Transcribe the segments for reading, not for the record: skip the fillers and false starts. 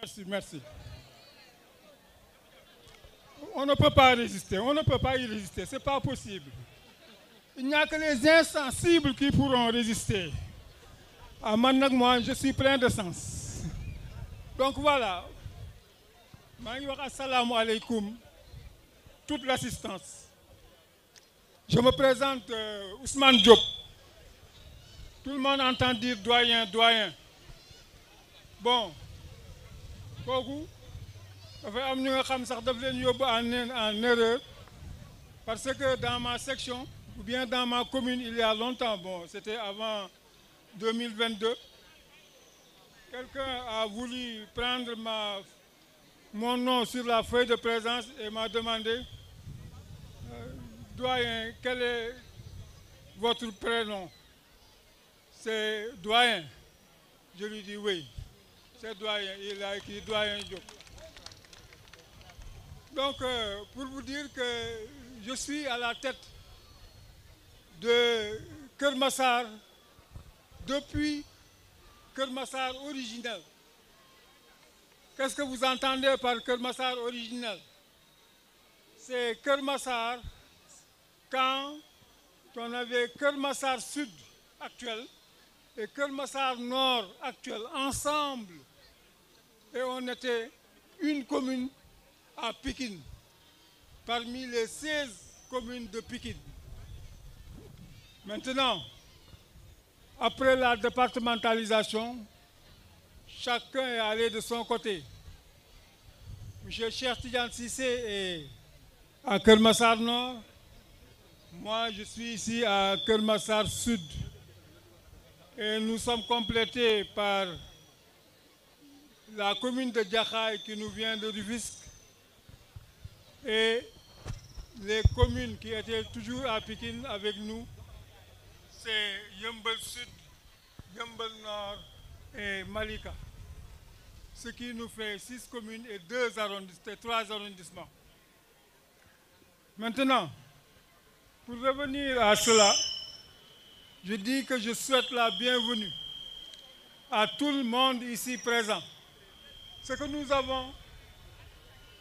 Merci, merci. On ne peut pas résister, on ne peut pas y résister, ce n'est pas possible. Il n'y a que les insensibles qui pourront résister. Ah, maintenant, moi, je suis plein de sens. Donc voilà. Assalamu alaikum, toute l'assistance. Je me présente Ousmane Diop. Tout le monde entend dire doyen, doyen. Bon, kooku dafay am ñu nga xam sax daf leen yóbbu en erreur parce que dans ma section ou bien dans ma commune il y a longtemps, bon, c'était avant 2022, quelqu'un a voulu prendre mon nom sur la feuille de présence et m'a demandé doyen, quel est votre prénom? C'est doyen. Je lui dis oui, c'est doyen. Il a écrit doyen Diop. Donc, pour vous dire que je suis à la tête de Keur Massar depuis Keur Massar originel. Qu'est-ce que vous entendez par Keur Massar originel? C'est Keur Massar quand on avait Keur Massar Sud actuel et Keur Massar Nord actuel ensemble. Et on était une commune à Pikine, parmi les 16 communes de Pikine. Maintenant, après la départementalisation, chacun est allé de son côté. M. Cheikh Tidiane Cissé est à Keur Massar Nord. Moi, je suis ici à Keur Massar Sud. Et nous sommes complétés par la commune de Diakhaï qui nous vient de Rufisque et les communes qui étaient toujours à Pikine avec nous, c'est Yeumbeul Sud, Yeumbeul Nord et Malika. Ce qui nous fait 6 communes et 3 arrondissements. Maintenant, pour revenir à cela, je dis que je souhaite la bienvenue à tout le monde ici présent. Ce que nous avons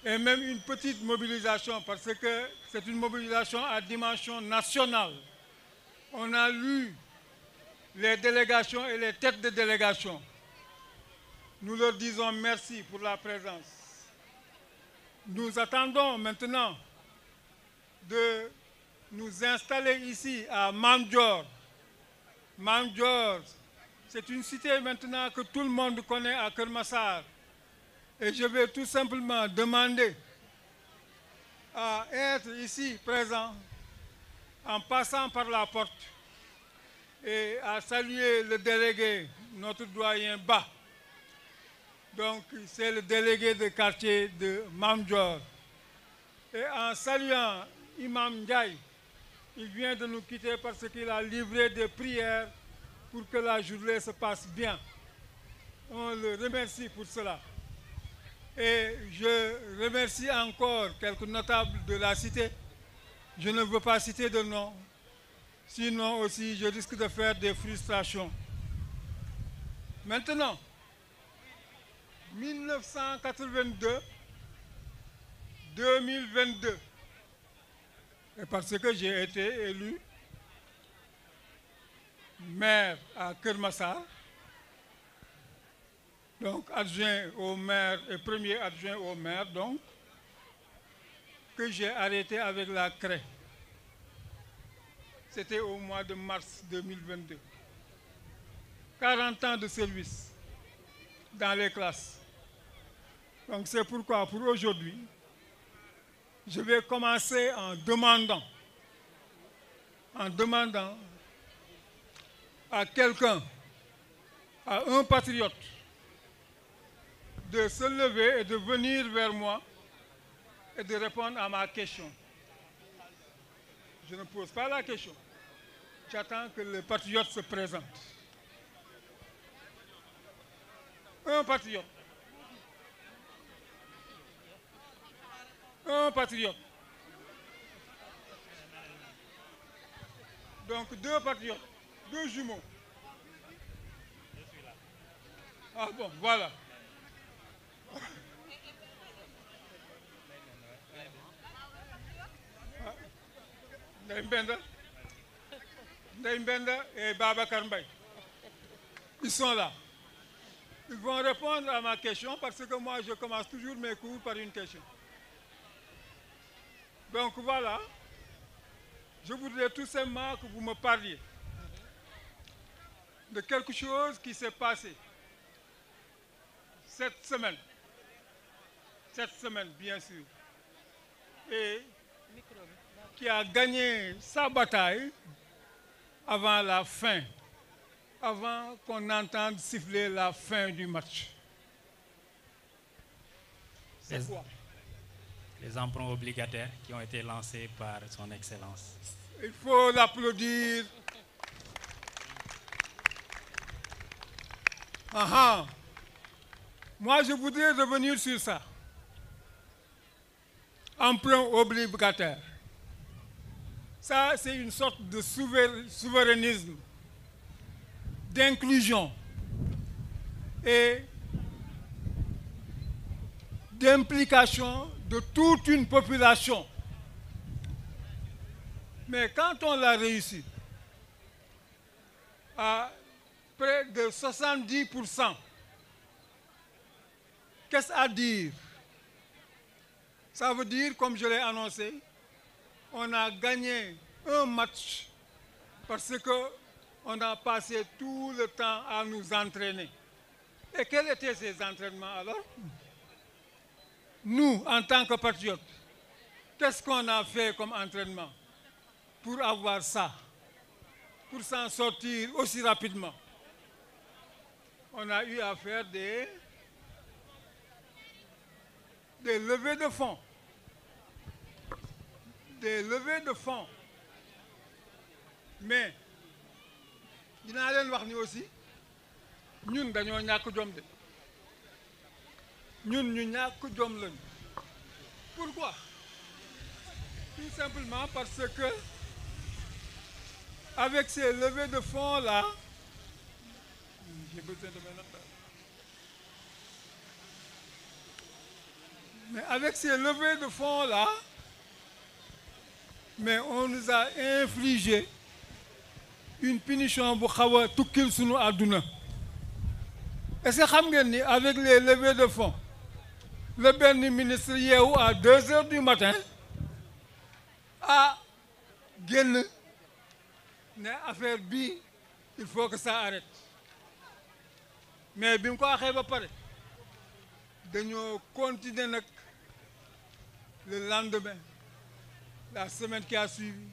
est même une petite mobilisation parce que c'est une mobilisation à dimension nationale. On a lu les délégations et les têtes de délégation. Nous leur disons merci pour la présence. Nous attendons maintenant de nous installer ici à Mame Dior. Mame Dior, c'est une cité maintenant que tout le monde connaît à Keur Massar. Et je vais tout simplement demander à être ici présent en passant par la porte et à saluer le délégué, notre doyen Ba. Donc, c'est le délégué de quartier de Mame Dior. Et en saluant Imam Ndiaye, il vient de nous quitter parce qu'il a livré des prières pour que la journée se passe bien. On le remercie pour cela. Et je remercie encore quelques notables de la cité. Je ne veux pas citer de nom, sinon aussi je risque de faire des frustrations. Maintenant, 1982-2022, et parce que j'ai été élu maire à Keur Massar, donc adjoint au maire et premier adjoint au maire, donc, que j'ai arrêté avec la CRE. C'était au mois de mars 2022. 40 ans de service dans les classes. Donc c'est pourquoi, pour aujourd'hui, je vais commencer en demandant à quelqu'un, à un patriote, de se lever et de venir vers moi et de répondre à ma question. Je ne pose pas la question. J'attends que le patriote se présente. Un patriote. Un patriote. Donc 2 patriotes, 2 jumeaux. Ah bon, voilà. Ndeye Mbenda et Babacar Mbaye. Ils sont là. Ils vont répondre à ma question parce que moi, je commence toujours mes cours par une question. Donc voilà, je voudrais tout simplement que vous me parliez de quelque chose qui s'est passé cette semaine bien sûr, et qui a gagné sa bataille avant la fin, avant qu'on entende siffler la fin du match. C'est quoi? Les emprunts obligataires qui ont été lancés par son Excellence. Il faut l'applaudir. Moi, je voudrais revenir sur ça. Emprunt obligataire. Ça, c'est une sorte de souverainisme, d'inclusion et d'implication de toute une population. Mais quand on l'a réussi, à près de 70%, qu'est-ce à dire? Ça veut dire, comme je l'ai annoncé, on a gagné un match parce qu'on a passé tout le temps à nous entraîner. Et quels étaient ces entraînements alors? Nous, en tant que patriotes, qu'est-ce qu'on a fait comme entraînement pour avoir ça, pour s'en sortir aussi rapidement? On a eu à faire des levées de fonds. Des levées de fonds. Mais, dinaa leen wax ni aussi, ñun dañoo ñàkk jom de. Ñun ñu ñàkk jom lañu. Pourquoi? Tout simplement parce que avec ces levées de fonds là, j'ai besoin de mes notes. Mais avec ces levées de fonds là, mais on nous a infligé une punition bu xaw a tukkil sunu àdduna. Est-ce que xam ngeen ni avec les levées de fonds, le benn ministre yeewu à 2 heures du matin a génn ne affaire bi il faut que ça arrête. Mais bi mu ko waxee ba pare dañoo continuer nag le lendemain, la semaine qui a suivi,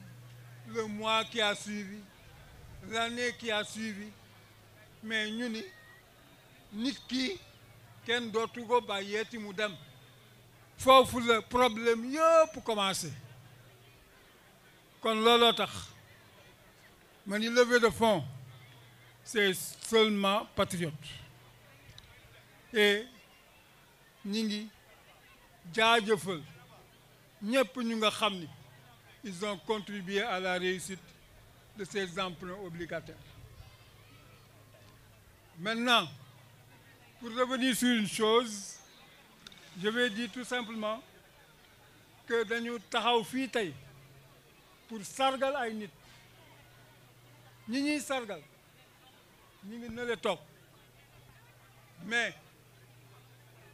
le mois qui a suivi, l'année qui a suivi. Mais ñu ni nit ki kenn dootu ko bàyyeeti mu dem. Foofu le problème yëpp commencé. Kon looloo tax ma ni levée de fonds c'est seulement patriote. Et ñi ngi jaajëfal ñëpp ñu nga xam ni ils ont contribué à la réussite de ces emprunts obligataires. Maintenant, pour revenir sur une chose, je vais dire tout simplement que dañu taxaw fii tey pour sargal ay nit. ñi ñuy sargal ñi ngi nële toog, mais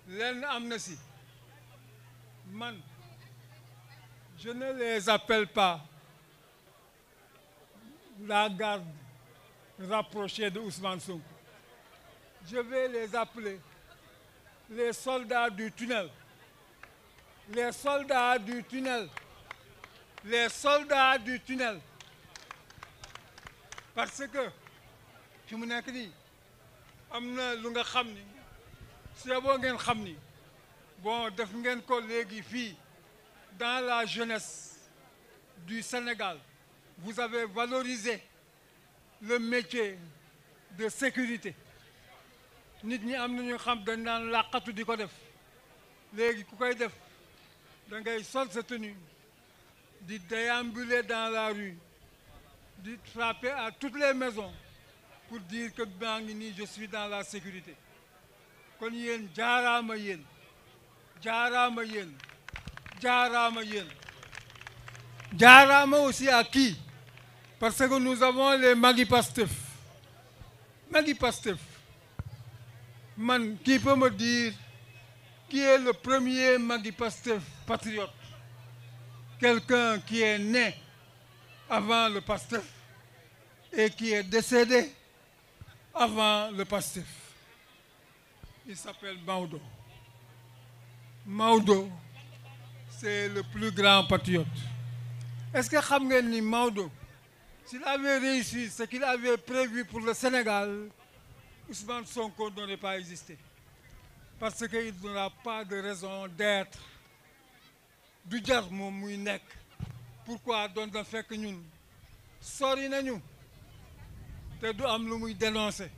lenn am na si man je ne les appelle pas la garde rapprochée de Ousmane Sonko. Je vais les appeler les soldats du tunnel. Les soldats du tunnel. Les soldats du tunnel. Parce que fi mu nekk nii am na lu nga xam ni c'est boo ngeen xam ni bon def ngeen ko léegi fii dans la jeunesse du Sénégal. Vous avez valorisé le métier de sécurité. Nit ñi am na ñu xam dañ naan làqatu di ko def. Léegi ku koy def da ngay sol sa tenue di déambuler dans la rue, di frapper à toutes les maisons pour dire que maa ngi nii je suis dans la sécurité. Kon yéen jaaraama yéen, jaaraama yéen, jaaraama yéen. Jaarama aussi à qui? Parce que nous avons les Magui Pastef. Magui Pastef. Man, qui peut me dire qui est le premier Magui Pastef patriote? Quelqu'un qui est né avant le Pastef et qui est décédé avant le Pastef. Il s'appelle Maodo. Maodo, c'est le plus grand patriote. Est-ce que xam ngeen ni Maodo, s'il avait réussi ce qu'il avait prévu pour le Sénégal, Ousmane Sonko n'aurait pas existé. Parce qu'il n'aura pas de raison d'être. Du jar moom muy nekk. Pourquoi doon na fekk ñun sori nañu te du am lu muy dénoncer.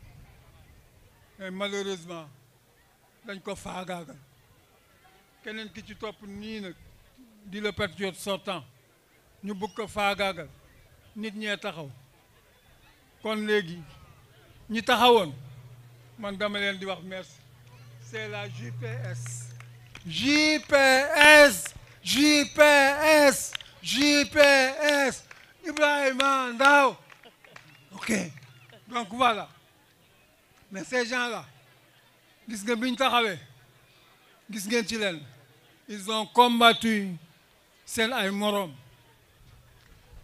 Mais malheureusement dañ ko faagaagal. Keneen ki ci topp nii nag di le patriote sortant ñu bëgg ko faagaagal nit ñee taxaw kon léegi ñi taxawoon man dama leen di wax merci. C'est la JPS. JPS JPS JPS Ibrahima Ndao. Ok, donc voilà. Mais ces gens-là gis nga biñ taxawee gis ngeen ci leen ils ont combattu seen ay moroom.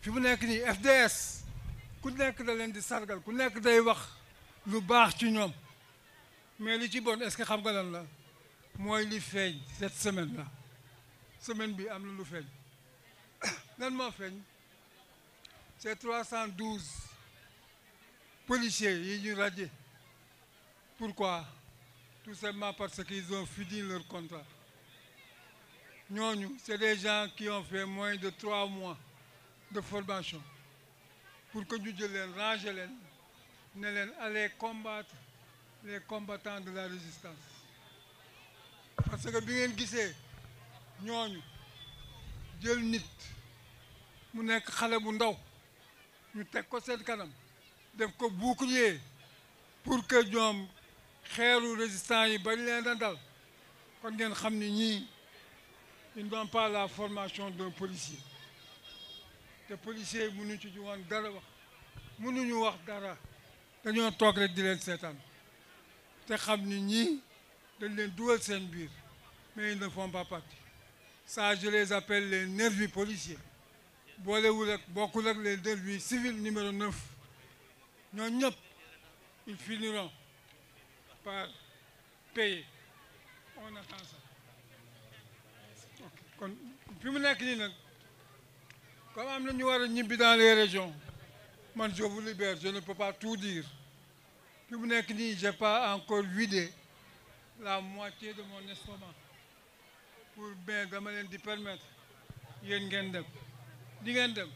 fi mu nekk nii FDS ku nekk da leen di sargal ku nekk day wax lu baax ci ñoom. Mais li ci bon est-ce que xam nga lan la mooy li feeñ cette semaine là semaine bi am na lu feeñ lan moo feeñ c'est 312 policiers yi ñu radié. Pourquoi? Tout simplement parce qu'ils ont fini leur contrat. Ñooñu c'est des gens qui ont fait moins de 3 mois de formation pour que ñu jël leen ranger leen ne leen aller combattre les combattants de la résistance. Parce que bi ngeen gisee ñooñu jël nit mu nekk xale bu ndaw ñu teg ko seen kanam def ko bouclier pour que ñoom xeeru résistants yi bañ leen a dal kon ngeen xam ni ñii ils n'ont pas la formation d'un policier. te policiers yi mënuñu ci woon dara wax mënuñu wax dara dañoo toog rek di leen seetaan. te xam ni ñii dañ leen dugal seen biir mais ils ne font pas partie. Ça je les appelle les nervis policiers. boolewul ak bokkul ak les nervis civils numéro 9. ñoo ñëpp ils finiront par payer. On attend ça. kon fi mu nekk nii nag comme am na ñu war a ñibbi dans les régions man je vous libère, je ne peux pas tout dire. Fi mu nekk nii j'ai pas encore vidé la moitié de mon estomac pour bien dama leen di permettre yéen ngeen dem di ngeen dem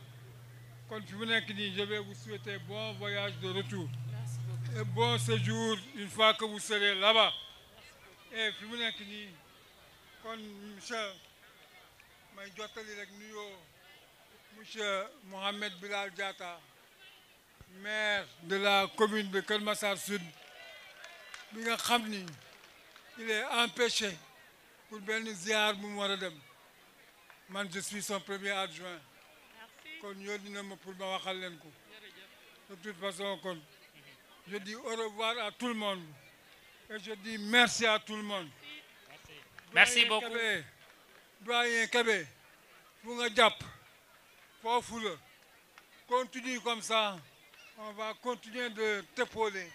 kon fi mu nekk nii je vais vous souhaiter bon voyage de retour et bon séjour une fois que vous serez là-bas. Et fi mu nekk nii kon monsieur may jottali rek nuyoo monsieur Mohamed Bilal Diatta, maire de la commune de Keur Massar Sud, bi nga xam ni il est empêché pour benn ziar bu mu war a dem. Man je suis son premier adjoint. kon yónni na ma pour ma waxal leen ko. De toute façon kon je dis au revoir à tout le monde et je dis merci à tout le monde. Merci beaucoup. Doyen Kébé fu nga jàpp foofu la. Continue comme ça, on va continuer de t'épauler.